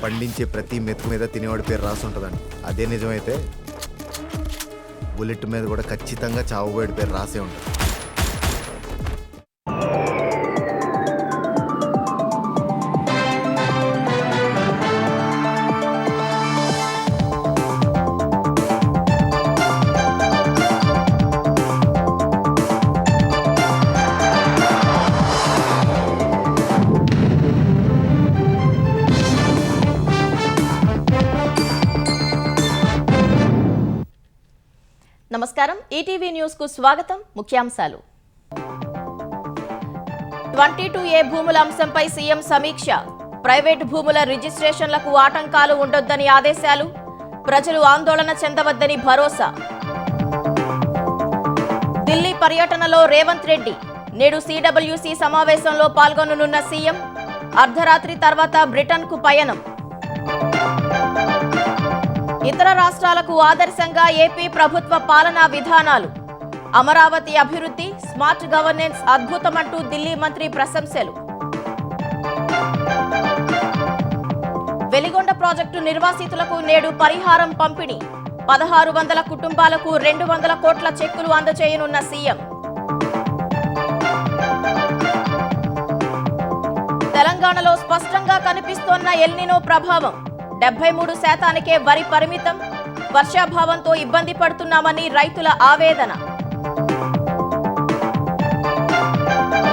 పండించే ప్రతి మెతుకు మీద తినేవాడి పేరు రాసి ఉంటుందండి. అదే నిజమైతే బుల్లెట్ మీద కూడా ఖచ్చితంగా చావుబోయేడి పేరు రాసే ఉంటుంది. నమస్కారం, ఈటీవీ న్యూస్ కు స్వాగతం. ముఖ్యాంశాలు. 22A భూముల అంశంపై సీఎం సమీక్ష. ప్రైవేటు భూముల రిజిస్ట్రేషన్లకు ఆటంకాలు ఉండొద్దని ఆదేశాలు. ప్రజలు ఆందోళన చెందవద్దని భరోసా. ఢిల్లీ పర్యటనలో రేవంత్ రెడ్డి. నేడు CWC సమావేశంలో పాల్గొననున్న సీఎం. అర్ధరాత్రి తర్వాత బ్రిటన్కు పయనం. ఇతర రాష్ట్రాలకు ఆదర్శంగా ఏపీ ప్రభుత్వ పాలనా విధానాలు. అమరావతి అభివృద్ధి, స్మార్ట్ గవర్నెన్స్ అద్భుతమంటూ ఢిల్లీ మంత్రి ప్రశంసలు. వెలిగొండ ప్రాజెక్టు నిర్వాసితులకు నేడు పరిహారం పంపిణీ. 1600 కుటుంబాలకు 200 కోట్ల చెక్కులు అందజేయనున్న సీఎం. తెలంగాణలో స్పష్టంగా కనిపిస్తోన్న ఎల్నినో ప్రభావం. 73% వరి పరిమితం. వర్షాభావంతో ఇబ్బంది పడుతున్నామని రైతుల ఆవేదన.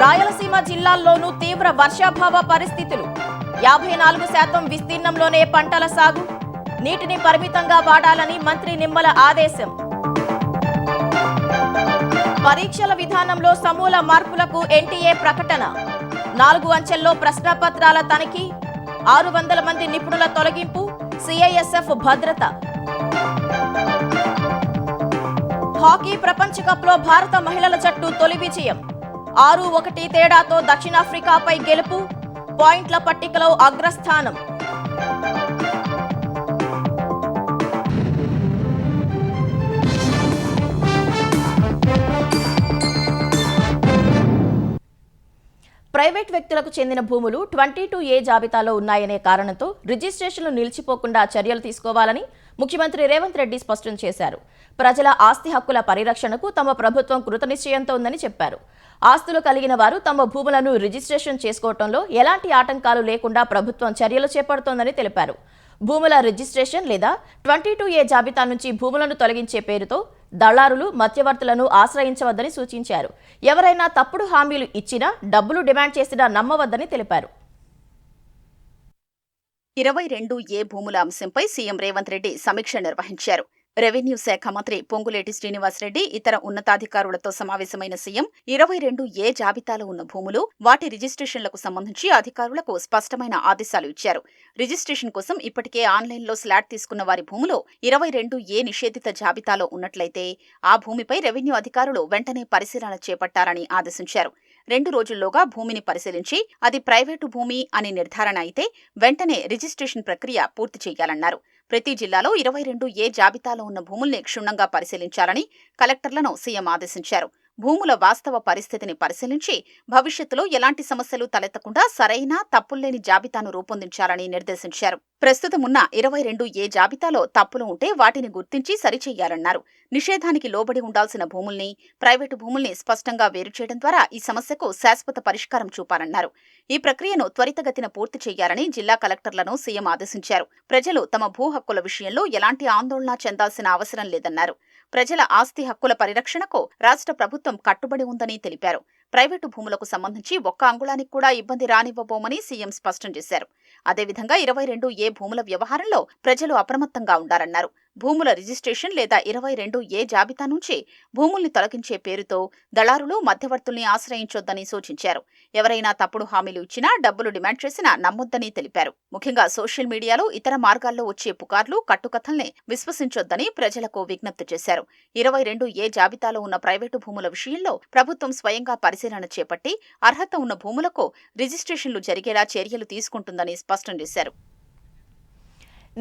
రాయలసీమ జిల్లాల్లోనూ తీవ్ర వర్షాభావ పరిస్థితులు. 54% విస్తీర్ణంలోనే పంటల సాగు. నీటిని పరిమితంగా వాడాలని మంత్రి నిమ్మల ఆదేశం. పరీక్షల విధానంలో సమూల మార్పులకు ఎన్టీఏ ప్రకటన. 4 అంచెల్లో ప్రశ్నపత్రాల తనిఖీ. 600 మంది నిపుణుల తొలగింపు. CISF భద్రత. హాకీ ప్రపంచ కప్లో భారత మహిళల జట్టు తొలి విజయం. 6-1 తేడాతో దక్షిణాఫ్రికాపై గెలుపు. పాయింట్ల పట్టికలో అగ్రస్థానం. ప్రైవేట్ వ్యక్తులకు చెందిన భూములు 22A జాబితాలో ఉన్నాయనే కారణంతో రిజిస్ట్రేషన్లు నిలిచిపోకుండా చర్యలు తీసుకోవాలని ముఖ్యమంత్రి రేవంత్ రెడ్డి స్పష్టం చేశారు. ప్రజల ఆస్తి హక్కుల పరిరక్షణకు తమ ప్రభుత్వం కృతనిశ్చయంతో ఉందని చెప్పారు. ఆస్తులు కలిగిన వారు తమ భూములను రిజిస్ట్రేషన్ చేసుకోవడంలో ఎలాంటి ఆటంకాలు లేకుండా ప్రభుత్వం చర్యలు చేపడుతోందని తెలిపారు. భూముల రిజిస్ట్రేషన్ లేదా 22A జాబితా నుంచి భూములను తొలగించే పేరుతో దళారులు, మధ్యవర్తులను ఆశ్రయించవద్దని సూచించారు. ఎవరైనా తప్పుడు హామీలు ఇచ్చినా, డబ్బులు డిమాండ్ చేసినా నమ్మవద్దని తెలిపారు. 22A భూముల అంశంపై సీఎం రేవంత్ రెడ్డి సమీక్ష నిర్వహించారు. రెవెన్యూ శాఖ మంత్రి పొంగులేటి శ్రీనివాసరెడ్డి ఇతర ఉన్నతాధికారులతో సమావేశమైన సీఎం 22A జాబితాలో ఉన్న భూములు, వాటి రిజిస్ట్రేషన్లకు సంబంధించి అధికారులకు స్పష్టమైన ఆదేశాలు ఇచ్చారు. రిజిస్ట్రేషన్ కోసం ఇప్పటికే ఆన్లైన్లో స్లాట్ తీసుకున్న వారి భూములు 22A నిషేధిత జాబితాలో ఉన్నట్లయితే ఆ భూమిపై రెవెన్యూ అధికారులు వెంటనే పరిశీలన చేపట్టారని ఆదేశించారు. 2 రోజుల్లోగా భూమిని పరిశీలించి అది ప్రైవేటు భూమి అని నిర్ధారణ అయితే వెంటనే రిజిస్ట్రేషన్ ప్రక్రియ పూర్తి చేయాలన్నారు. ప్రతి జిల్లాలో 22A జాబితాలో ఉన్న భూముల్ని క్షుణ్ణంగా పరిశీలించాలని కలెక్టర్లను సీఎం ఆదేశించారు. భూముల వాస్తవ పరిస్థితిని పరిశీలించి భవిష్యత్తులో ఎలాంటి సమస్యలు తలెత్తకుండా సరైన, తప్పుల్లేని జాబితాను రూపొందించాలని నిర్దేశించారు. ప్రస్తుతం ఉన్న 22A జాబితాలో తప్పులు ఉంటే వాటిని గుర్తించి సరిచెయ్యాలన్నారు. నిషేధానికి లోబడి ఉండాల్సిన భూముల్ని, ప్రైవేటు భూముల్ని స్పష్టంగా వేరుచేయడం ద్వారా ఈ సమస్యకు శాశ్వత పరిష్కారం చూపాలన్నారు. ఈ ప్రక్రియను త్వరితగతిన పూర్తి చేయాలని జిల్లా కలెక్టర్లను సీఎం ఆదేశించారు. ప్రజలు తమ భూ హక్కుల విషయంలో ఎలాంటి ఆందోళన చెందాల్సిన అవసరం లేదన్నారు. ప్రజల ఆస్తి హక్కుల పరిరక్షణకు రాష్ట్ర ప్రభుత్వం కట్టుబడి ఉందని తెలిపారు. ప్రైవేటు భూములకు సంబంధించి ఒక్క అంగుళానికి కూడా ఇబ్బంది రానివ్వబోమని సీఎం స్పష్టం చేశారు. అదేవిధంగా 22A భూముల వ్యవహారంలో ప్రజలు అప్రమత్తంగా ఉండాలన్నారు. భూముల రిజిస్ట్రేషన్ లేదా 22A జాబితా నుంచి భూముల్ని తొలగించే పేరుతో దళారులు, మధ్యవర్తుల్ని ఆశ్రయించొద్దని సూచించారు. ఎవరైనా తప్పుడు హామీలు ఇచ్చినా, డబ్బులు డిమాండ్ చేసినా నమ్మొద్దని తెలిపారు. ముఖ్యంగా సోషల్ మీడియాలో, ఇతర మార్గాల్లో వచ్చే పుకార్లు, కట్టుకథల్ని విశ్వసించొద్దని ప్రజలకు విజ్ఞప్తి చేశారు. 22A జాబితాలో ఉన్న ప్రైవేటు భూముల విషయంలో ప్రభుత్వం స్వయంగా పరిశీలన చేపట్టి అర్హత ఉన్న భూములకు రిజిస్ట్రేషన్లు జరిగేలా చర్యలు తీసుకుంటుందని స్పష్టం చేశారు.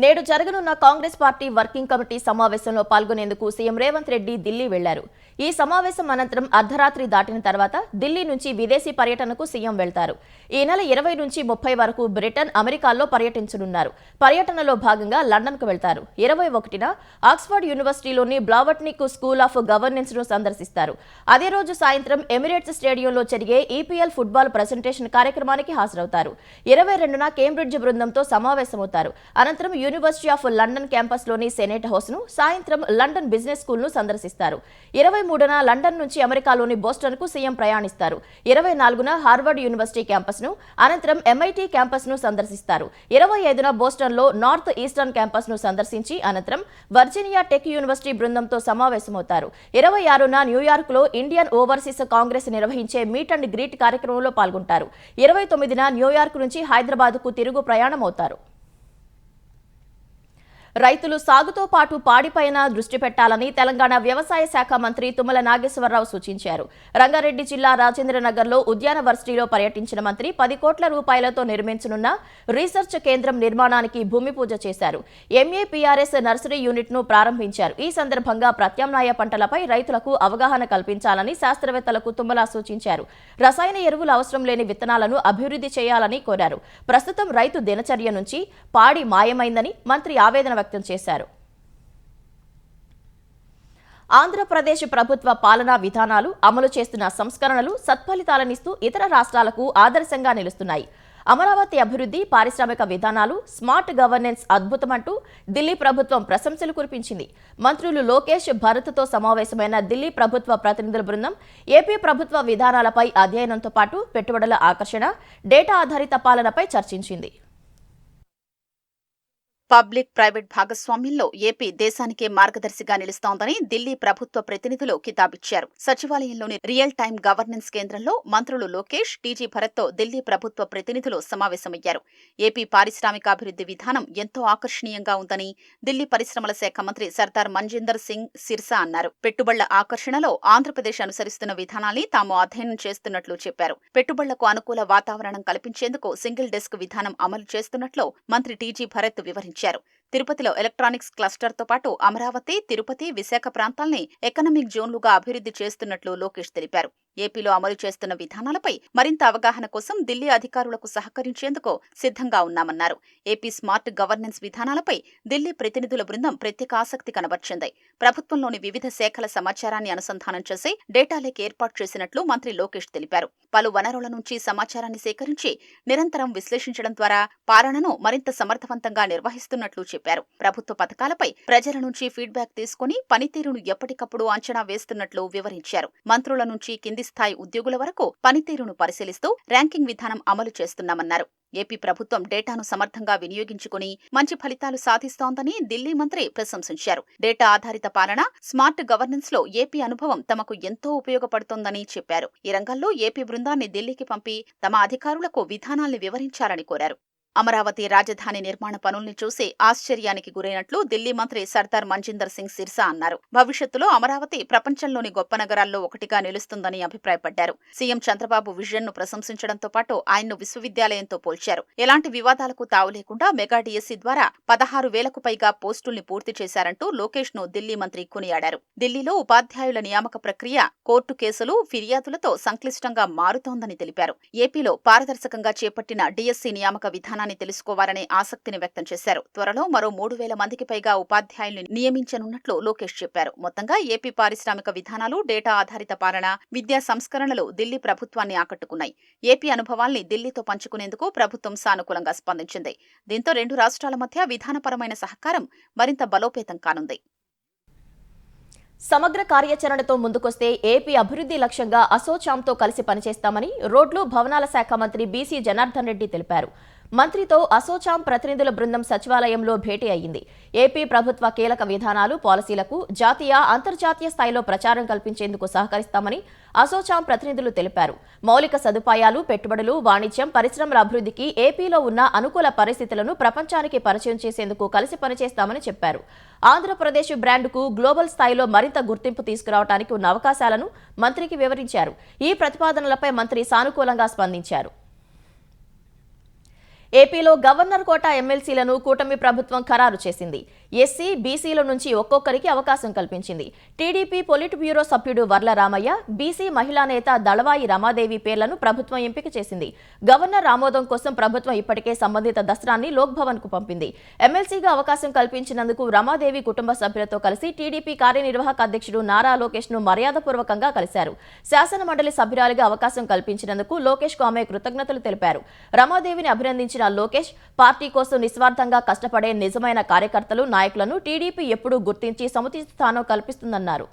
నేడు జరగనున్న కాంగ్రెస్ పార్టీ వర్కింగ్ కమిటీ సమావేశంలో పాల్గొనేందుకు సీఎం రేవంత్ రెడ్డి ఢిల్లీ వెళ్లారు. ఈ సమావేశం అనంతరం అర్ధరాత్రి దాటిన తర్వాత ఢిల్లీ నుంచి విదేశీ పర్యటనకు సీఎం వెళ్తారు. ఈ నెల 20 నుంచి 30 వరకు బ్రిటన్, అమెరికాల్లో పర్యటించనున్నారు. పర్యటనలో భాగంగా లండన్కు వెళ్తారు. 21న ఆక్స్ఫర్డ్ యూనివర్సిటీలోని బ్లావట్నిక్ స్కూల్ ఆఫ్ గవర్నెన్స్ ను సందర్శిస్తారు. అదే రోజు సాయంత్రం ఎమిరేట్స్ స్టేడియంలో జరిగే ఈపీఎల్ ఫుట్బాల్ ప్రెజెంటేషన్ కార్యక్రమానికి హాజరవుతారు. 22న కేంబ్రిడ్జ్ బృందంతో సమావేశమవుతారు. అనంతరం యూనివర్సిటీ ఆఫ్ లండన్ క్యాంపస్లోని సెనేట్ హౌస్ను, సాయంత్రం లండన్ బిజినెస్ స్కూల్ను సందర్శిస్తారు. 23న లండన్ నుంచి అమెరికాలోని బోస్టన్కు సీఎం ప్రయాణిస్తారు. 24న హార్వర్డ్ యూనివర్సిటీ క్యాంపస్ను, అనంతరం ఎంఐటీ క్యాంపస్ను సందర్శిస్తారు. 25న బోస్టన్లో నార్త్ ఈస్టర్న్ క్యాంపస్ను సందర్శించి అనంతరం వర్జీనియా టెక్ యూనివర్సిటీ బృందంతో సమావేశమవుతారు. 26న న్యూయార్క్లో ఇండియన్ ఓవర్సీస్ కాంగ్రెస్ నిర్వహించే మీట్ అండ్ గ్రీట్ కార్యక్రమంలో పాల్గొంటారు. 29న న్యూయార్క్ నుంచి హైదరాబాద్కు తిరుగు ప్రయాణం అవుతారు. రైతులు సాగుతో పాటు పాడిపైన దృష్టి పెట్టాలని తెలంగాణ వ్యవసాయ శాఖ మంత్రి తుమ్మల నాగేశ్వరరావు సూచించారు. రంగారెడ్డి జిల్లా రాజేంద్రనగర్లో ఉద్యాన వర్సిటీలో పర్యటించిన మంత్రి 10 కోట్ల రూపాయలతో నిర్మించనున్న రీసెర్చ్ కేంద్రం నిర్మాణానికి భూమి పూజ చేశారు. ఎంఏపీఆర్ఎస్ నర్సరీ యూనిట్ను ప్రారంభించారు. ఈ సందర్భంగా ప్రత్యామ్నాయ పంటలపై రైతులకు అవగాహన కల్పించాలని శాస్త్రవేత్తలకు తుమ్మల సూచించారు. రసాయన ఎరువులు అవసరం లేని విత్తనాలను అభివృద్ధి చేయాలని కోరారు. ప్రస్తుతం రైతు దినచర్య నుంచి పాడి మాయమైందని మంత్రి ఆవేదన వ్యక్తం చేశారు. ఆంధ్రప్రదేశ్ ప్రభుత్వ పాలనా విధానాలు, అమలు చేస్తున్న సంస్కరణలు సత్ఫలితాలనిస్తూ ఇతర రాష్ట్రాలకు ఆదర్శంగా నిలుస్తున్నాయి. అమరావతి అభివృద్ధి, పారిశ్రామిక విధానాలు, స్మార్ట్ గవర్నెన్స్ అద్భుతమంటూ ఢిల్లీ ప్రభుత్వం ప్రశంసలు కురిపించింది. మంత్రులు లోకేష్, భరత్తో సమావేశమైన ఢిల్లీ ప్రభుత్వ ప్రతినిధుల బృందం ఏపీ ప్రభుత్వ విధానాలపై అధ్యయనంతో పాటు పెట్టుబడుల ఆకర్షణ, డేటా ఆధారిత పాలనపై చర్చించింది. పబ్లిక్ ప్రైవేట్ భాగస్వామ్యంలో ఏపీ దేశానికే మార్గదర్శిగా నిలుస్తోందని ఢిల్లీ ప్రభుత్వ ప్రతినిధులు కితాబిచ్చారు. సచివాలయంలోని రియల్ టైమ్ గవర్నెన్స్ కేంద్రంలో మంత్రులు లోకేష్, టీజీ భరత్తో ఢిల్లీ ప్రభుత్వ ప్రతినిధులు సమావేశమయ్యారు. ఏపీ పారిశ్రామికాభివృద్ధి విధానం ఎంతో ఆకర్షణీయంగా ఉందని ఢిల్లీ పరిశ్రమల శాఖ మంత్రి సర్దార్ మంజిందర్ సింగ్ సిర్సా అన్నారు. పెట్టుబడుల ఆకర్షణలో ఆంధ్రప్రదేశ్ అనుసరిస్తున్న విధానాన్ని తాము అధ్యయనం చేస్తున్నట్లు చెప్పారు. పెట్టుబడులకు అనుకూల వాతావరణం కల్పించేందుకు సింగిల్ డెస్క్ విధానం అమలు చేస్తున్నట్లు మంత్రి టీజీ భరత్ వివరించారు. తిరుపతిలో ఎలక్ట్రానిక్స్ క్లస్టర్తో పాటు అమరావతి, తిరుపతి, విశాఖ ప్రాంతాల్ని ఎకనామిక్ జోన్లుగా అభివృద్ధి చేస్తున్నట్లు లోకేష్ తెలిపారు. ఏపీలో అమలు చేస్తున్న విధానాలపై మరింత అవగాహన కోసం ఢిల్లీ అధికారులకు సహకరించేందుకు సిద్ధంగా ఉన్నామన్నారు. ఏపీ స్మార్ట్ గవర్నెన్స్ విధానాలపై ఢిల్లీ ప్రతినిధుల బృందం ప్రత్యేక ఆసక్తి కనబర్చింది. ప్రభుత్వంలోని వివిధ శాఖల సమాచారాన్ని అనుసంధానం చేసి డేటా లేక్ ఏర్పాటు చేసినట్లు మంత్రి లోకేష్ తెలిపారు. పలు వనరుల నుంచి సమాచారాన్ని సేకరించి నిరంతరం విశ్లేషించడం ద్వారా పాలనను మరింత సమర్థవంతంగా నిర్వహిస్తున్నట్లు చెప్పారు. ప్రభుత్వ పథకాలపై ప్రజల నుంచి ఫీడ్బ్యాక్ తీసుకుని పనితీరును ఎప్పటికప్పుడు అంచనా వేస్తున్నట్లు వివరించారు. మంత్రుల నుంచి కింది స్థాయి ఉద్యోగుల వరకు పనితీరును పరిశీలిస్తూ ర్యాంకింగ్ విధానం అమలు చేస్తున్నామన్నారు. ఏపీ ప్రభుత్వం డేటాను సమర్థంగా వినియోగించుకుని మంచి ఫలితాలు సాధిస్తోందని ఢిల్లీ మంత్రి ప్రశంసించారు. డేటా ఆధారిత పాలన, స్మార్ట్ గవర్నెన్స్ లో ఏపీ అనుభవం తమకు ఎంతో ఉపయోగపడుతోందని చెప్పారు. ఈ రంగంలో ఏపీ బృందాన్ని ఢిల్లీకి పంపి తమ అధికారులకు విధానాల్ని వివరించాలని కోరారు. అమరావతి రాజధాని నిర్మాణ పనుల్ని చూసి ఆశ్చర్యానికి గురైనట్లు ఢిల్లీ మంత్రి సర్దార్ మంజిందర్ సింగ్ సిర్సా అన్నారు. భవిష్యత్తులో అమరావతి ప్రపంచంలోని గొప్ప నగరాల్లో ఒకటిగా నిలుస్తుందని అభిప్రాయపడ్డారు. సీఎం చంద్రబాబు విజన్ ను ప్రశంసించడంతో పాటు ఆయన్ను విశ్వవిద్యాలయంతో పోల్చారు. ఎలాంటి వివాదాలకు తావు లేకుండా మెగా డిఎస్సీ ద్వారా 16,000కు పైగా పోస్టుల్ని పూర్తి చేశారంటూ లోకేష్ ను ఢిల్లీ మంత్రి కొనియాడారు. ఢిల్లీలో ఉపాధ్యాయుల నియామక ప్రక్రియ కోర్టు కేసులు, ఫిర్యాదులతో సంక్లిష్టంగా మారుతోందని తెలిపారు. ఏపీలో పారదర్శకంగా చేపట్టిన డిఎస్సీ నియామక విధానం తెలుసుకోవాలనే ఆసక్తిని వ్యక్తం చేశారు. త్వరలో మరో 3,000 మందికి పైగా ఉపాధ్యాయుల్ని నియమించనున్నట్లు లోకేష్ చెప్పారు. మొత్తంగా ఏపీ పారిశ్రామిక విధానాలు, డేటా ఆధారిత పాలన, విద్యా సంస్కరణలు ఢిల్లీ ప్రభుత్వాన్ని ఆకట్టుకున్నాయి. ఏపీ అనుభవాల్ని ఢిల్లీతో పంచుకునేందుకు ప్రభుత్వం సానుకూలంగా స్పందించింది. దీంతో రెండు రాష్ట్రాల మధ్య విధానపరమైన సహకారం మరింత బలోపేతం కానుంది. సమగ్ర కార్యాచరణతో ముందుకొస్తే ఏపీ అభివృద్ధి లక్ష్యంగా అసోచాంతో కలిసి పనిచేస్తామని రోడ్లు, భవనాల శాఖ మంత్రి బీసీ జనార్దన్ రెడ్డి తెలిపారు. మంత్రితో అసోచాం ప్రతినిధుల బృందం సచివాలయంలో భేటీ అయ్యింది. ఏపీ ప్రభుత్వ కీలక విధానాలు, పాలసీలకు జాతీయ, అంతర్జాతీయ స్థాయిలో ప్రచారం కల్పించేందుకు సహకరిస్తామని అసోచాం ప్రతినిధులు తెలిపారు. మౌలిక సదుపాయాలు, పెట్టుబడులు, వాణిజ్యం, పరిశ్రమల అభివృద్ధికి ఏపీలో ఉన్న అనుకూల పరిస్థితులను ప్రపంచానికి పరిచయం చేసేందుకు కలిసి పనిచేస్తామని చెప్పారు. ఆంధ్రప్రదేశ్ బ్రాండ్కు గ్లోబల్ స్థాయిలో మరింత గుర్తింపు తీసుకురావడానికి ఉన్న అవకాశాలను మంత్రికి వివరించారు. ఈ ప్రతిపాదనలపై మంత్రి సానుకూలంగా స్పందించారు. ఏపీలో గవర్నర్ కోటా ఎమ్మెల్సీలను కూటమి ప్రభుత్వం ఖరారు చేసింది. ఎస్సీ, బీసీల నుంచి ఒక్కొక్కరికి అవకాశం కల్పించింది. టీడీపీ పొలిట్ బ్యూరో సభ్యుడు వర్ల రామయ్య, బీసీ మహిళా నేత దళవాయి రమాదేవి పేర్లను ప్రభుత్వం ఎంపిక చేసింది. గవర్నర్ ఆమోదం కోసం ప్రభుత్వం ఇప్పటికే సంబంధిత దస్త్రాన్ని లోక్భవన్ కు పంపింది. ఎమ్మెల్సీగా అవకాశం కల్పించినందుకు రమాదేవి కుటుంబ సభ్యులతో కలిసి టీడీపీ కార్యనిర్వాహక అధ్యక్షుడు నారా లోకేష్ ను మర్యాదపూర్వకంగా కలిశారు. శాసన మండలి సభ్యురాలిగా అవకాశం కల్పించినందుకు లోకేష్ కు ఆమె కృతజ్ఞతలు తెలిపారు. రమాదేవిని అభినందించిన లోకేష్, పార్టీ కోసం నిస్వార్థంగా కష్టపడే నిజమైన కార్యకర్తలు, నాయకులను టీడీపీ ఎప్పుడూ గుర్తించి సముచిత స్థానం కల్పిస్తుందన్నారు.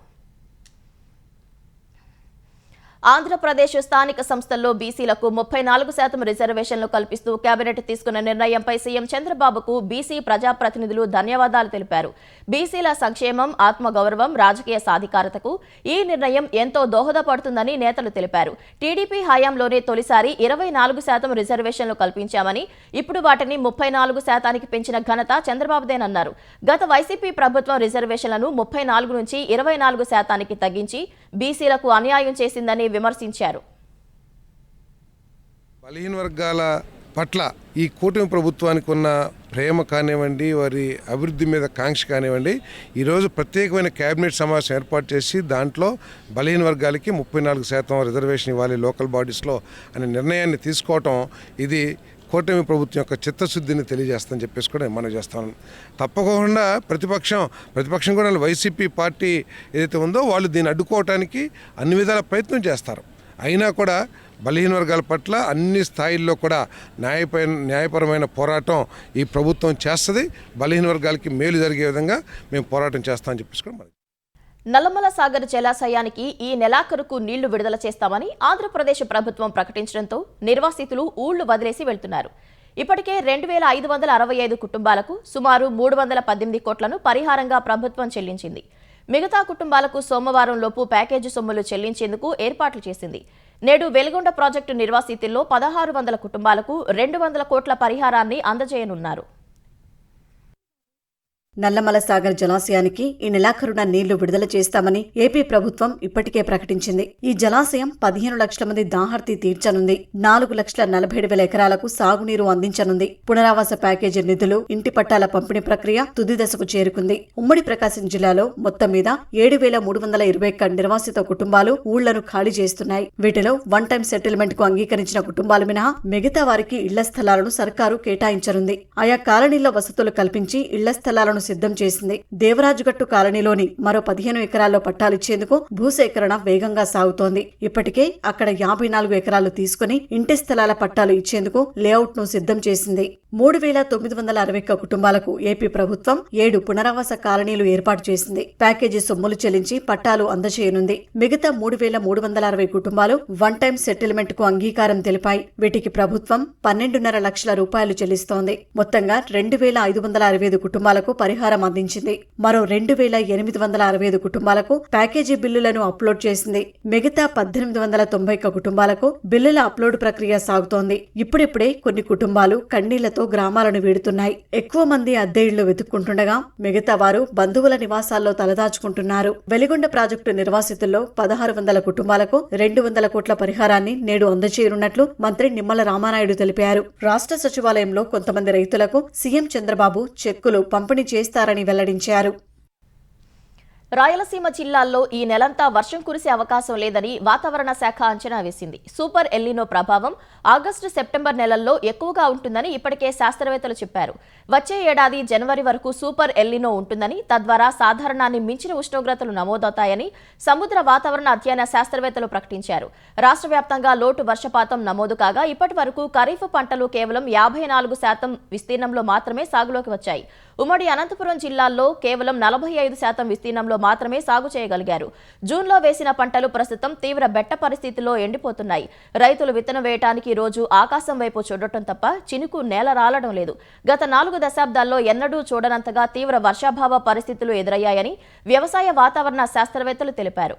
ఆంధ్రప్రదేశ్ స్థానిక సంస్థల్లో బీసీలకు 34% రిజర్వేషన్లు కల్పిస్తూ కేబినెట్ తీసుకున్న నిర్ణయంపై సీఎం చంద్రబాబుకు బీసీ ప్రజాప్రతినిధులు ధన్యవాదాలు తెలిపారు. బీసీల సంక్షేమం, ఆత్మగౌరవం, రాజకీయ సాధికారతకు ఈ నిర్ణయం ఎంతో దోహదపడుతుందని నేతలు తెలిపారు. టీడీపీ హయాంలోనే తొలిసారి 24% రిజర్వేషన్లు కల్పించామని, ఇప్పుడు వాటిని 34% పెంచిన ఘనత చంద్రబాబుదేనన్నారు. గత వైసీపీ ప్రభుత్వం రిజర్వేషన్లను 34 నుంచి 24% తగ్గించి బీసీలకు అన్యాయం చేసిందని విమర్శించారు. బలహీన వర్గాల పట్ల ఈ కూటమి ప్రభుత్వానికి ఉన్న ప్రేమ కానివ్వండి, వారి అభివృద్ధి మీద కాంక్ష కానివ్వండి, ఈరోజు ప్రత్యేకమైన కేబినెట్ సమావేశం ఏర్పాటు చేసి దాంట్లో బలహీన వర్గాలకి 34% రిజర్వేషన్ ఇవ్వాలి లోకల్ బాడీస్లో అనే నిర్ణయాన్ని తీసుకోవటం, ఇది కూటమి ప్రభుత్వం యొక్క చిత్తశుద్ధిని తెలియజేస్తుందని చెప్పేసి కూడా మనం చేస్తాను. తప్పకుండా ప్రతిపక్షం కూడా వైసీపీ పార్టీ ఏదైతే ఉందో వాళ్ళు దీన్ని అడ్డుకోవటానికి అన్ని విధాల ప్రయత్నం చేస్తారు. అయినా కూడా బలహీన వర్గాల పట్ల అన్ని స్థాయిల్లో కూడా న్యాయపరమైన పోరాటం ఈ ప్రభుత్వం చేస్తుంది. బలహీన వర్గాలకి మేలు జరిగే విధంగా మేము పోరాటం చేస్తామని చెప్పేసి కూడా మరి. నల్లమల సాగర్ జలాశయానికి ఈ నెలాఖరుకు నీళ్లు విడుదల చేస్తామని ఆంధ్రప్రదేశ్ ప్రభుత్వం ప్రకటించడంతో నిర్వాసితులు ఊళ్లు వదిలేసి వెళ్తున్నారు. ఇప్పటికే 2565 కుటుంబాలకు సుమారు 318 కోట్లను పరిహారంగా ప్రభుత్వం చెల్లించింది. మిగతా కుటుంబాలకు సోమవారం లోపు ప్యాకేజీ సొమ్ములు చెల్లించేందుకు ఏర్పాట్లు చేసింది. నేడు వెలిగొండ ప్రాజెక్టు నిర్వాసితుల్లో 1600 కుటుంబాలకు 200 కోట్ల పరిహారాన్ని అందజేయనున్నారు. నల్లమల సాగర్ జలాశయానికి ఈ నెలాఖరున నీళ్లు విడుదల చేస్తామని ఏపీ ప్రభుత్వం ఇప్పటికే ప్రకటించింది. ఈ జలాశయం 15 లక్షల మంది దాహార్తి తీర్చనుంది. 4,47,000 ఎకరాలకు సాగునీరు అందించనుంది. పునరావాస ప్యాకేజీ నిధులు, ఇంటి పట్టాల పంపిణీ ప్రక్రియ తుది దశకు చేరుకుంది. ఉమ్మడి ప్రకాశం జిల్లాలో మొత్తం మీద 7,321 నిర్వాసిత కుటుంబాలు ఊళ్లను ఖాళీ చేస్తున్నాయి. వీటిలో వన్ టైం సెటిల్మెంట్ కు అంగీకరించిన కుటుంబాలు మినహా మిగతా వారికి ఇళ్ల స్థలాలను సర్కారు కేటాయించనుంది. ఆయా కాలనీల్లో వసతులు కల్పించి ఇళ్ల స్థలాలను సిద్ధం చేసింది. దేవరాజుగట్టు కాలనీలోని మరో 15 ఎకరాల్లో పట్టాలిచ్చేందుకు భూసేకరణ వేగంగా సాగుతోంది. ఇప్పటికే అక్కడ 54 ఎకరాలు తీసుకుని ఇంటి స్థలాల పట్టాలు ఇచ్చేందుకు లేఅవుట్ ను సిద్ధం చేసింది. 3,961 కుటుంబాలకు ఏపీ ప్రభుత్వం 7 పునరావాస కాలనీలు ఏర్పాటు చేసింది. ప్యాకేజీ సొమ్ములు చెల్లించి పట్టాలు అందజేయనుంది. మిగతా 3,360 కుటుంబాలు వన్ టైం సెటిల్మెంట్ కు అంగీకారం తెలిపాయి. వీటికి ప్రభుత్వం 12.5 లక్షల రూపాయలు చెల్లిస్తోంది. మొత్తంగా 2,565 కుటుంబాలకు పరిహారం అందించింది. మరో 2,865 కుటుంబాలకు ప్యాకేజీ బిల్లులను అప్లోడ్ చేసింది. మిగతా 1,891 కుటుంబాలకు బిల్లుల అప్లోడ్ ప్రక్రియ సాగుతోంది. ఇప్పుడిప్పుడే కొన్ని కుటుంబాలు కన్నీళ్లతో గ్రామాలను వీడుతున్నాయి. ఎక్కువ మంది అద్దె ఇళ్లు వెతుక్కుంటుండగా మిగతా వారు బంధువుల నివాసాల్లో తలదాచుకుంటున్నారు. వెలిగొండ ప్రాజెక్టు నిర్వాసితుల్లో 1600 కుటుంబాలకు 200 కోట్ల పరిహారాన్ని నేడు అందజేయనున్నట్లు మంత్రి నిమ్మల రామానాయుడు తెలిపారు. రాష్ట్ర సచివాలయంలో కొంతమంది రైతులకు సీఎం చంద్రబాబు చెక్కులు పంపిణీ చేస్తారని వెల్లడించారు. రాయలసీమ జిల్లాల్లో ఈ నెలంతా వర్షం కురిసే అవకాశం లేదని వాతావరణ శాఖ అంచనా వేసింది. సూపర్ ఎల్నినో ప్రభావం ఆగస్టు, సెప్టెంబర్ నెలల్లో ఎక్కువగా ఉంటుందని ఇప్పటికే శాస్త్రవేత్తలు చెప్పారు. వచ్చే ఏడాది జనవరి వరకు సూపర్ ఎల్నినో ఉంటుందని, తద్వారా సాధారణాన్ని మించిన ఉష్ణోగ్రతలు నమోదవుతాయని సముద్ర వాతావరణ అధ్యయన శాస్త్రవేత్తలు ప్రకటించారు. రాష్ట్ర వ్యాప్తంగా లోటు వర్షపాతం నమోదు కాగా ఇప్పటి వరకు ఖరీఫ్ పంటలు కేవలం 54% విస్తీర్ణంలో మాత్రమే సాగులోకి వచ్చాయి. ఉమ్మడి అనంతపురం జిల్లాల్లో కేవలం 45% విస్తీర్ణంలో మాత్రమే సాగు చేయగలిగారు. జూన్లో వేసిన పంటలు ప్రస్తుతం తీవ్ర బెట్ట పరిస్థితిలో ఎండిపోతున్నాయి. రైతులు విత్తనం వేయటానికి రోజు ఆకాశం వైపు చూడటం తప్ప చినుకు నేల రాలడం లేదు. గత 4 దశాబ్దాల్లో ఎన్నడూ చూడనంతగా తీవ్ర వర్షాభావ పరిస్థితులు ఎదురయ్యాయని వ్యవసాయ వాతావరణ శాస్త్రవేత్తలు తెలిపారు.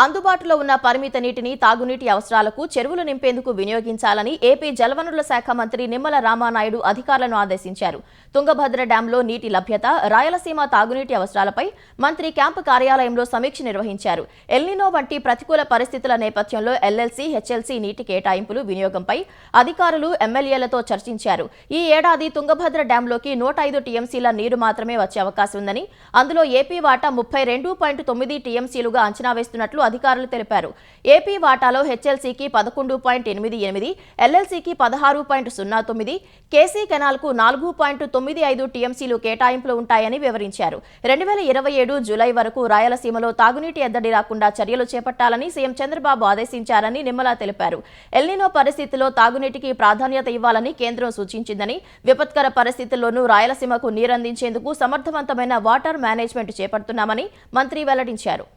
అందుబాటులో ఉన్న పరిమిత నీటిని తాగునీటి అవసరాలకు చెరువులు నింపేందుకు వినియోగించాలని ఏపీ జలవనరుల శాఖ మంత్రి నిమ్మల రామానాయుడు అధికారులను ఆదేశించారు. తుంగభద్ర డ్యాంలో నీటి లభ్యత, రాయలసీమ తాగునీటి అవసరాలపై మంత్రి క్యాంపు కార్యాలయంలో సమీక్ష నిర్వహించారు. ఎల్నినో వంటి ప్రతికూల పరిస్థితుల నేపథ్యంలో ఎల్ఎల్సీ, హెచ్ఎల్సీ నీటి కేటాయింపులు, వినియోగంపై అధికారులు, ఎమ్మెల్యేలతో చర్చించారు. ఈ ఏడాది తుంగభద్ర డ్యాంలోకి 105 టీఎంసీల నీరు మాత్రమే వచ్చే అవకాశం ఉందని, అందులో ఏపీ వాటా 32.9 టీఎంసీలుగా అంచనా వేస్తున్నట్లు అధికారులు తెలిపారు. ఏపీ వాటాలో హెచ్ఎల్సీకి 11.88, ఎల్ఎల్సీకి 16.09, కేసీ కెనాల్కు 4.95 టీఎంసీలు కేటాయింపులు ఉంటాయని వివరించారు. 2027 జూలై వరకు రాయలసీమలో తాగునీటి ఎద్దడి రాకుండా చర్యలు చేపట్టాలని సీఎం చంద్రబాబు ఆదేశించారని నిమ్మల తెలిపారు. ఎల్నినో పరిస్థితిలో తాగునీటికి ప్రాధాన్యత ఇవ్వాలని కేంద్రం సూచించిందని, విపత్కర పరిస్థితుల్లోనూ రాయలసీమకు నీరందించేందుకు సమర్థవంతమైన వాటర్ మేనేజ్మెంట్ చేపడుతున్నామని మంత్రి వెల్లడించారు.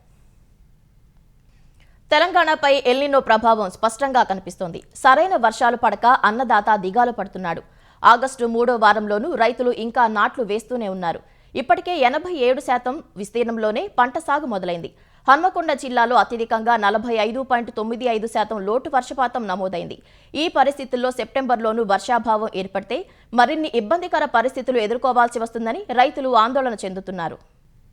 తెలంగాణపై ఎల్నినో ప్రభావం స్పష్టంగా కనిపిస్తోంది. సరైన వర్షాలు పడక అన్నదాత దిగాలు పడుతున్నాడు. ఆగస్టు 3వ వారంలోనూ రైతులు ఇంకా నాట్లు వేస్తూనే ఉన్నారు. ఇప్పటికే 87% విస్తీర్ణంలోనే పంట సాగు మొదలైంది. హన్మకొండ జిల్లాలో అత్యధికంగా 45.95% లోటు వర్షపాతం నమోదైంది. ఈ పరిస్థితుల్లో సెప్టెంబర్లోనూ వర్షాభావం ఏర్పడితే మరిన్ని ఇబ్బందికర పరిస్థితులు ఎదుర్కోవాల్సి వస్తుందని రైతులు ఆందోళన చెందుతున్నారు.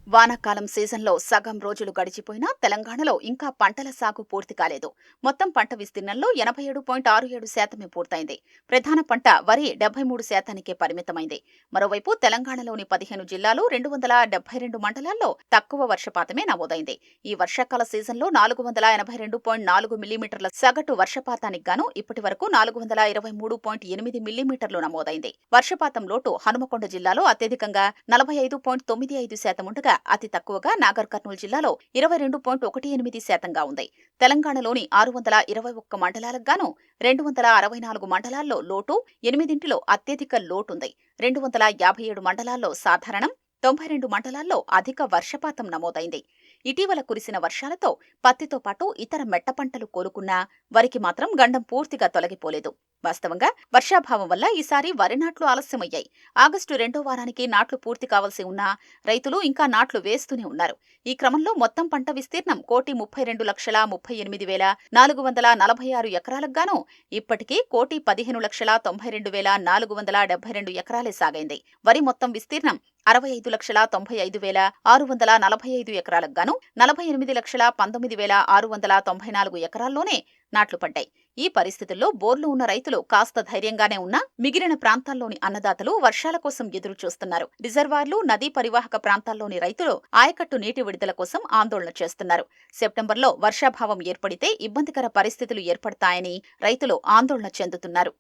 వానాకాలం సీజన్లో సగం రోజులు గడిచిపోయినా తెలంగాణలో ఇంకా పంటల సాగు పూర్తి కాలేదు. మొత్తం పంట విస్తీర్ణంలో 87.67% పూర్తయింది. ప్రధాన పంట వరి 73%కే పరిమితమైంది. మరోవైపు తెలంగాణలోని 15 జిల్లాలు, 272 మండలాల్లో తక్కువ వర్షపాతమే నమోదైంది. ఈ వర్షాకాల సీజన్లో 482.4 మిల్లీమీటర్ల సగటు వర్షపాతానికి గాను ఇప్పటి వరకు 423.8 మిల్లీమీటర్లు నమోదైంది. వర్షపాతం లోటు హనుమకొండ జిల్లాలో అత్యధికంగా 45.95% ఉండగా అతి తక్కువగా నాగర్ కర్నూలు జిల్లాలో 22.18%గా ఉంది. తెలంగాణలోని 621 మండలాలకు గాను 264 మండలాల్లో లోటు, 8 అత్యధిక లోటుంది. 257 మండలాల్లో సాధారణం, 92 మండలాల్లో అధిక వర్షపాతం నమోదైంది. ఇటీవల కురిసిన వర్షాలతో పత్తితో పాటు ఇతర మెట్ట పంటలు కోలుకున్నా వరికి మాత్రం గండం పూర్తిగా తొలగిపోలేదు. వాస్తవంగా వర్షాభావం వల్ల ఈసారి వరి నాట్లు ఆలస్యమయ్యాయి. ఆగస్టు 2వ వారానికి నాట్లు పూర్తి కావాల్సి ఉన్నా రైతులు ఇంకా నాట్లు వేస్తూనే ఉన్నారు. ఈ క్రమంలో మొత్తం పంట విస్తీర్ణం 1,32,38,446 ఎకరాలకు గాను ఇప్పటికీ 1,15,92,472 ఎకరాలే సాగైంది. వరి మొత్తం విస్తీర్ణం 65,95,645 ఎకరాలకు గాను 48,19,694 ఎకరాల్లోనే నాట్లు పడ్డాయి. ఈ పరిస్థితుల్లో బోర్లు ఉన్న రైతులు కాస్త ధైర్యంగానే ఉన్నా మిగిలిన ప్రాంతాల్లోని అన్నదాతలు వర్షాల కోసం ఎదురు చూస్తున్నారు. రిజర్వార్లు, నదీ పరివాహక ప్రాంతాల్లోని రైతులు ఆయకట్టు నీటి విడుదల కోసం ఆందోళన చేస్తున్నారు. సెప్టెంబర్లో వర్షాభావం ఏర్పడితే ఇబ్బందికర పరిస్థితులు ఏర్పడతాయని రైతులు ఆందోళన చెందుతున్నారు.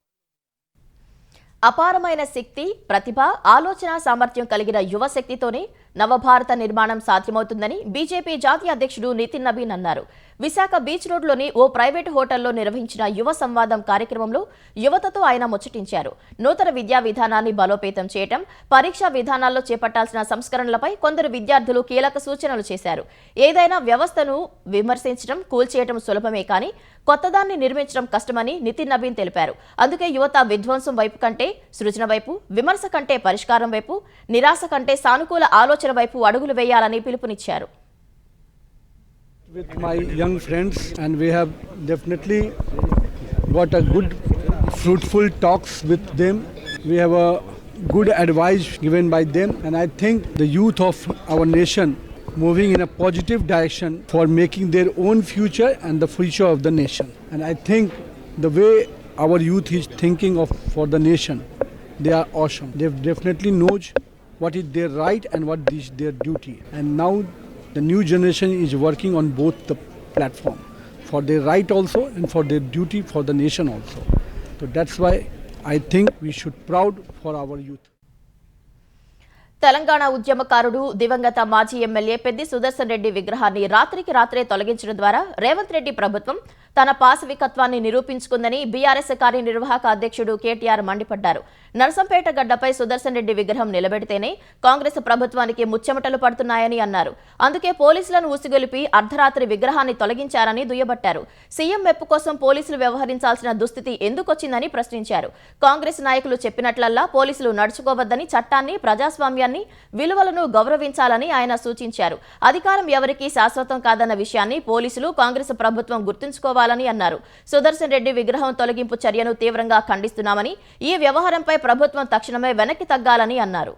అపారమైన శక్తి, ప్రతిభ, ఆలోచన సామర్థ్యం కలిగిన యువశక్తితోనే నవభారత నిర్మాణం సాధ్యమవుతుందని బీజేపీ జాతీయ అధ్యక్షుడు నితిన్ నబీన్ అన్నారు. విశాఖ బీచ్ రోడ్లోని ఓ ప్రైవేటు హోటల్లో నిర్వహించిన యువ సంవాదం కార్యక్రమంలో యువతతో ఆయన ముచ్చటించారు. నూతన విద్యా విధానాన్ని బలోపేతం చేయటం, పరీక్షా విధానాల్లో చేపట్టాల్సిన సంస్కరణలపై కొందరు విద్యార్థులు కీలక సూచనలు చేశారు. ఏదైనా వ్యవస్థను విమర్శించడం, కూల్చేయటం సులభమే కానీ కొత్తదాన్ని నిర్మించడం కష్టమని నితిన్ నబీన్ తెలిపారు. అందుకే యువత విధ్వంసం వైపు కంటే సృజన వైపు, విమర్శ కంటే పరిష్కారం వైపు, నిరాశ కంటే సానుకూల ఆలోచన వైపు అడుగులు వేయాలని పిలుపునిచ్చారు. With my young friends, and we have definitely got a good fruitful talks with them. We have a good advice given by them, and I think the youth of our nation moving in a positive direction for making their own future and the future of the nation. And I think the way our youth is thinking of for the nation, they are awesome. They definitely knows what is their right and what is their duty. And now the new generation is working on both the platform, for their right also and for their duty for the nation also. So that's why I think we should proud for our youth. Telangana ఉద్యమకారుడు, దివంగత మాజీ MLA Peddi Sudarshan Reddy విగ్రహాన్ని రాత్రికి రాత్రే తొలగించడం ద్వారా రేవంత్ రెడ్డి ప్రభుత్వం తన పాశవికత్వాన్ని నిరూపించుకుందని బీఆర్ఎస్ కార్యనిర్వాహక అధ్యక్షుడు కేటీఆర్ మండిపడ్డారు. నర్సంపేట గడ్డపై సుదర్శన్ రెడ్డి విగ్రహం నిలబెడితేనే కాంగ్రెస్ ప్రభుత్వానికి ముచ్చెమటలు పడుతున్నాయని అన్నారు. అందుకే పోలీసులను ఊసిగొలిపి అర్ధరాత్రి విగ్రహాన్ని తొలగించారని దుయ్యబట్టారు. సీఎం మెప్పు కోసం పోలీసులు వ్యవహరించాల్సిన దుస్థితి ఎందుకొచ్చిందని ప్రశ్నించారు. కాంగ్రెస్ నాయకులు చెప్పినట్లల్లా పోలీసులు నడుచుకోవద్దని, చట్టాన్ని, ప్రజాస్వామ్యాన్ని, విలువలను గౌరవించాలని ఆయన సూచించారు. అధికారం ఎవరికీ శాశ్వతం కాదన్న విషయాన్ని పోలీసులు, కాంగ్రెస్ ప్రభుత్వం గుర్తుంచుకోవాలని అన్నారు. సుదర్శన్ రెడ్డి విగ్రహం తొలగింపు చర్యను తీవ్రంగా ఖండిస్తున్నామని, ఈ వ్యవహారంపై ప్రభుత్వం తక్షణమే వెనక్కి తగ్గాలని అన్నారు.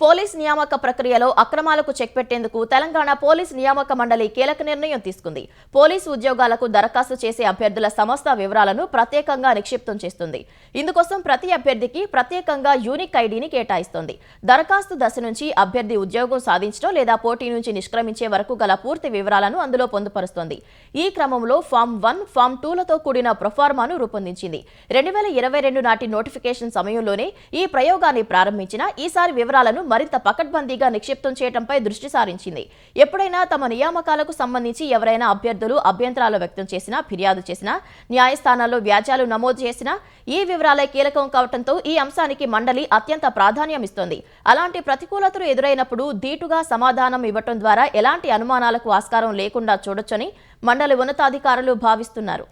పోలీస్ నియామక ప్రక్రియలో అక్రమాలకు చెక్ పెట్టేందుకు తెలంగాణ పోలీస్ నియామక మండలి కీలక నిర్ణయం తీసుకుంది. పోలీసు ఉద్యోగాలకు దరఖాస్తు చేసే అభ్యర్థుల సమస్త వివరాలను ప్రత్యేకంగా నిక్షిప్తం చేస్తుంది. ఇందుకోసం ప్రతి అభ్యర్థికి ప్రత్యేకంగా యూనిక్ ఐడిని కేటాయిస్తోంది. దరఖాస్తు దశ నుంచి అభ్యర్థి ఉద్యోగం సాధించడం లేదా పోటీ నుంచి నిష్క్రమించే వరకు గల పూర్తి వివరాలను అందులో పొందుపరుస్తోంది. ఈ క్రమంలో ఫామ్ 1, ఫామ్ 2లతో కూడిన ప్రొఫార్మాను రూపొందించింది. 2022 నాటి నోటిఫికేషన్ సమయంలోనే ఈ ప్రయోగాన్ని ప్రారంభించిన ఈసారి వివరాలను మరింత పకడ్బందీగా నిక్షిప్తం చేయడంపై దృష్టి సారించింది. ఎప్పుడైనా తమ నియామకాలకు సంబంధించి ఎవరైనా అభ్యర్థులు అభ్యంతరాలు వ్యక్తం చేసినా, ఫిర్యాదు చేసినా, న్యాయస్థానాల్లో వ్యాజ్యాలు నమోదు చేసినా ఈ వివరాలే కీలకం కావడంతో ఈ అంశానికి మండలి అత్యంత ప్రాధాన్యం ఇస్తోంది. అలాంటి ప్రతికూలతలు ఎదురైనప్పుడు ధీటుగా సమాధానం ఇవ్వటం ద్వారా ఎలాంటి అనుమానాలకు ఆస్కారం లేకుండా చూడొచ్చని మండలి ఉన్నతాధికారులు భావిస్తున్నారు.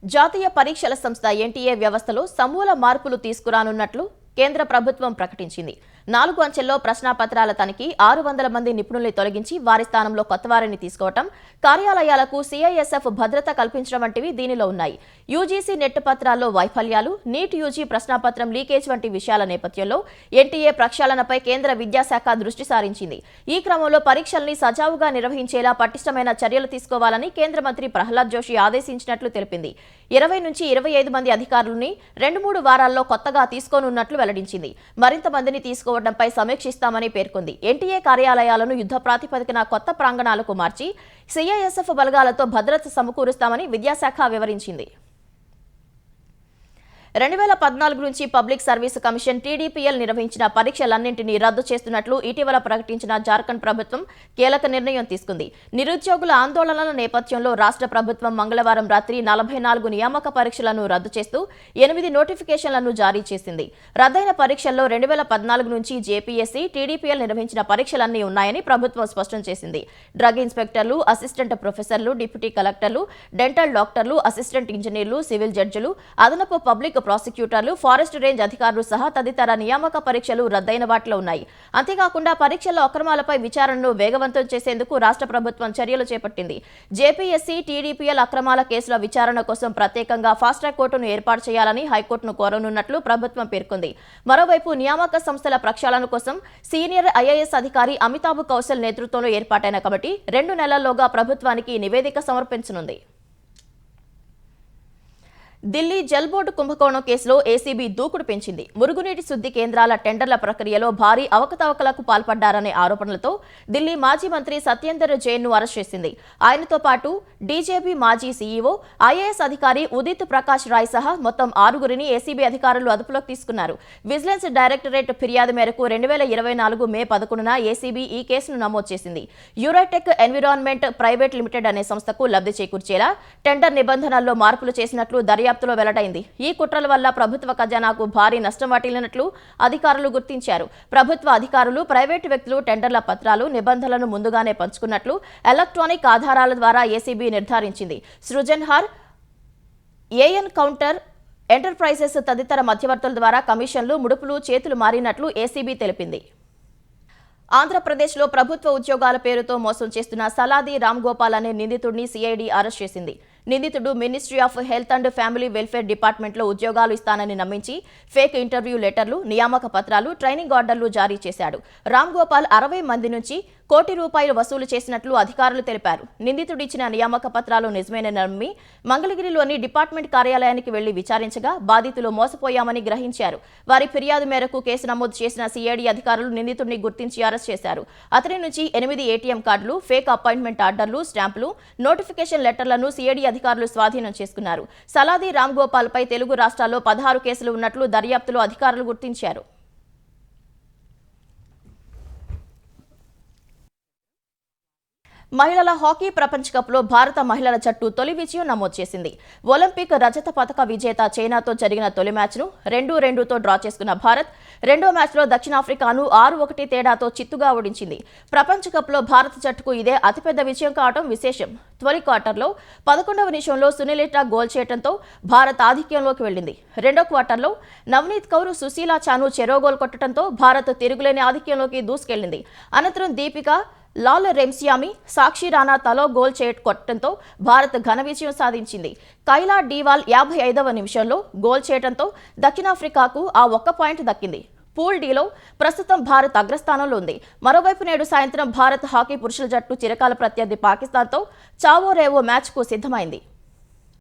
జాతీయ పరీక్షల సంస్థ ఎన్టీఏ వ్యవస్థలో సమూల మార్పులు తీసుకురానున్నట్లు కేంద్ర ప్రభుత్వం ప్రకటించింది. 4 అంచెల్లో ప్రశ్నాపత్రాల తనిఖీ, 600 మంది నిపుణుల్ని తొలగించి వారి స్థానంలో కొత్తవారిని తీసుకోవటం, కార్యాలయాలకు CISF భద్రత కల్పించడం వంటివి దీనిలో ఉన్నాయి. యూజీసీ నెట్ పత్రాల్లో వైఫల్యాలు, నీట్ యూజీ ప్రశ్నాపత్రం లీకేజ్ వంటి విషయాల నేపథ్యంలో ఎన్టీఏ ప్రక్షాళనపై కేంద్ర విద్యాశాఖ దృష్టి సారించింది. ఈ క్రమంలో పరీక్షల్ని సజావుగా నిర్వహించేలా పటిష్టమైన చర్యలు తీసుకోవాలని కేంద్ర మంత్రి ప్రహ్లాద్ జోషి ఆదేశించినట్లు తెలిపింది. 20 నుంచి 25 మంది అధికారుల్ని 2-3 వారాల్లో కొత్తగా తీసుకోనున్నట్లు వెల్లడించింది. మరింత మందిని తీసుకోవడంపై సమీక్షిస్తామని పేర్కొంది. ఎన్టీఏ కార్యాలయాలను యుద్ధ ప్రాతిపదికన కొత్త ప్రాంగణాలకు మార్చి CISF బలగాలతో భద్రత సమకూరుస్తామని విద్యాశాఖ వివరించింది. 2014 నుంచి పబ్లిక్ సర్వీస్ కమిషన్ TDPL నిర్వహించిన పరీక్షలన్నింటినీ రద్దు చేస్తున్నట్లు ఇటీవల ప్రకటించిన జార్ఖండ్ ప్రభుత్వం కీలక నిర్ణయం తీసుకుంది. నిరుద్యోగుల ఆందోళనల నేపథ్యంలో రాష్ట్ర ప్రభుత్వం మంగళవారం రాత్రి 44 నియామక పరీక్షలను రద్దు చేస్తూ 8 నోటిఫికేషన్లను జారీ చేసింది. రద్దయిన పరీక్షల్లో 2014 నుంచి JPSC, TDPL నిర్వహించిన పరీక్షలన్నీ ఉన్నాయని ప్రభుత్వం స్పష్టం చేసింది. డ్రగ్ ఇన్స్పెక్టర్లు, అసిస్టెంట్ ప్రొఫెసర్లు, డిప్యూటీ కలెక్టర్లు, డెంటల్ డాక్టర్లు, అసిస్టెంట్ ఇంజనీర్లు, సివిల్ జడ్జిలు, అదనపు పబ్లిక్ ప్రాసిక్యూటర్లు, ఫారెస్ట్ రేంజ్ అధికారులు సహా తదితర నియామక పరీక్షలు రద్దయిన వాటిలో ఉన్నాయి. అంతేకాకుండా పరీక్షల్లో అక్రమాలపై విచారణను వేగవంతం చేసేందుకు రాష్ట్ర ప్రభుత్వం చర్యలు చేపట్టింది. JPSC, TDPL అక్రమాల కేసుల విచారణ కోసం ప్రత్యేకంగా ఫాస్ట్ ట్రాక్ కోర్టును ఏర్పాటు చేయాలని హైకోర్టును కోరనున్నట్లు ప్రభుత్వం పేర్కొంది. మరోవైపు నియామక సంస్థల ప్రక్షాళన కోసం సీనియర్ IAS అధికారి అమితాబ్ కౌశల్ నేతృత్వంలో ఏర్పాటైన కమిటీ 2 నెలల్లోగా ప్రభుత్వానికి నివేదిక సమర్పించనుంది. ఢిల్లీ జల్ బోర్డు కుంభకోణం కేసులో ఏసీబీ దూకుడు పెంచింది. మురుగునీటి శుద్ధి కేంద్రాల టెండర్ల ప్రక్రియలో భారీ అవకతవకలకు పాల్పడ్డారనే ఆరోపణలతో ఢిల్లీ మాజీ మంత్రి సత్యేందర్ జైన్ను అరెస్ట్ చేసింది. ఆయనతో పాటు డీజేబీ మాజీ CEO, IAS అధికారి ఉదిత్ ప్రకాష్ రాయ్ సహా మొత్తం 6గురిని ఏసీబీ అధికారులు అదుపులోకి తీసుకున్నారు. విజిలెన్స్ డైరెక్టరేట్ ఫిర్యాదు మేరకు 2024 మే 11న ఏసీబీ ఈ కేసును నమోదు చేసింది. యూరైటెక్ ఎన్విరాన్మెంట్ ప్రైవేట్ లిమిటెడ్ అనే సంస్థకు లబ్ధి చేకూర్చేలా టెండర్ నిబంధనల్లో మార్పులు చేసినట్లు దర్యాప్తులో వెల్లడైంది. ఈ కుట్రల వల్ల ప్రభుత్వ ఖజానాకు భారీ నష్టం వాటిల్లినట్లు అధికారులు గుర్తించారు. ప్రభుత్వ అధికారులు, ప్రైవేటు వ్యక్తులు టెండర్ల పత్రాలు, నిబంధనలను ముందుగానే పంచుకున్నట్లు ఎలక్ట్రానిక్ ఆధారాల ద్వారా ఏసీబీ నిర్ధారించింది. సృజన్హార్, AN కౌంటర్ ఎంటర్ప్రైజెస్ తదితర మధ్యవర్తుల ద్వారా కమిషన్లు, ముడుపులు చేతులు మారినట్లు ఏసీబీ తెలిపింది. ఆంధ్రప్రదేశ్లో ప్రభుత్వ ఉద్యోగాల పేరుతో మోసం చేస్తున్న సలాది రామ్ గోపాల్ అనే నిందితుడిని CID అరెస్ట్ చేసింది. నిందితుడు ministry of health and family welfare డిపార్ట్మెంట్లో ఉద్యోగాలు ఇస్తానని నమ్మించి ఫేక్ ఇంటర్వ్యూ లెటర్లు, నియామక పత్రాలు, ట్రైనింగ్ ఆర్డర్లు జారీ చేశాడు. రామ్ గోపాల్ 60 మంది నుంచి ₹1 కోటి వసూలు చేసినట్లు అధికారులు తెలిపారు. నిందితుడిచ్చిన నియామక పత్రాలు నిజమేనని నమ్మి మంగళగిరిలోని డిపార్ట్మెంట్ కార్యాలయానికి వెళ్లి విచారించగా బాధితులు మోసపోయామని గ్రహించారు. వారి ఫిర్యాదు మేరకు కేసు నమోదు చేసిన CID అధికారులు నిందితుడిని గుర్తించి అరెస్ట్ చేశారు. అతని నుంచి 8 ATM కార్డులు, ఫేక్ అపాయింట్మెంట్ ఆర్డర్లు, స్టాంపులు, నోటిఫికేషన్ లెటర్లను CID అధికారులు స్వాధీనం చేసుకున్నారు. సలాది రామ్ గోపాల్ పై తెలుగు రాష్ట్రాల్లో 16 కేసులు ఉన్నట్లు దర్యాప్తులో అధికారులు గుర్తించారు. మహిళల హాకీ ప్రపంచ కప్లో భారత మహిళల జట్టు తొలి విజయం నమోదు చేసింది. ఒలింపిక్ రజత పతక విజేత చైనాతో జరిగిన తొలి మ్యాచ్ను 2-2తో డ్రా చేసుకున్న భారత్ రెండో మ్యాచ్లో దక్షిణాఫ్రికాను 6-1 తేడాతో చిత్తుగా ఓడించింది. ప్రపంచ కప్లో భారత జట్టుకు ఇదే అతిపెద్ద విజయం కావడం విశేషం. తొలి క్వార్టర్లో 11వ నిమిషంలో సునీలిటా గోల్ చేయడంతో భారత్ ఆధిక్యంలోకి వెళ్లింది. రెండో క్వార్టర్లో నవనీత్ కౌర్, సుశీలా చాను చెరో గోల్ కొట్టడంతో భారత్ తిరుగులేని ఆధిక్యంలోకి దూసుకెళ్లింది. అనంతరం దీపిక, లాల్ రెమ్సియామి, సాక్షి రాణా తలో గోల్ కొట్టడంతో భారత్ ఘన విజయం సాధించింది. కైలా డీవాల్ 55వ నిమిషంలో గోల్ చేయడంతో దక్షిణాఫ్రికాకు ఆ ఒక్క పాయింట్ దక్కింది. పూల్ డీలో ప్రస్తుతం భారత్ అగ్రస్థానంలో ఉంది. మరోవైపు నేడు సాయంత్రం భారత్ హాకీ పురుషుల జట్టు చిరకాల ప్రత్యర్థి పాకిస్తాన్తో చావో రేవో మ్యాచ్కు సిద్ధమైంది.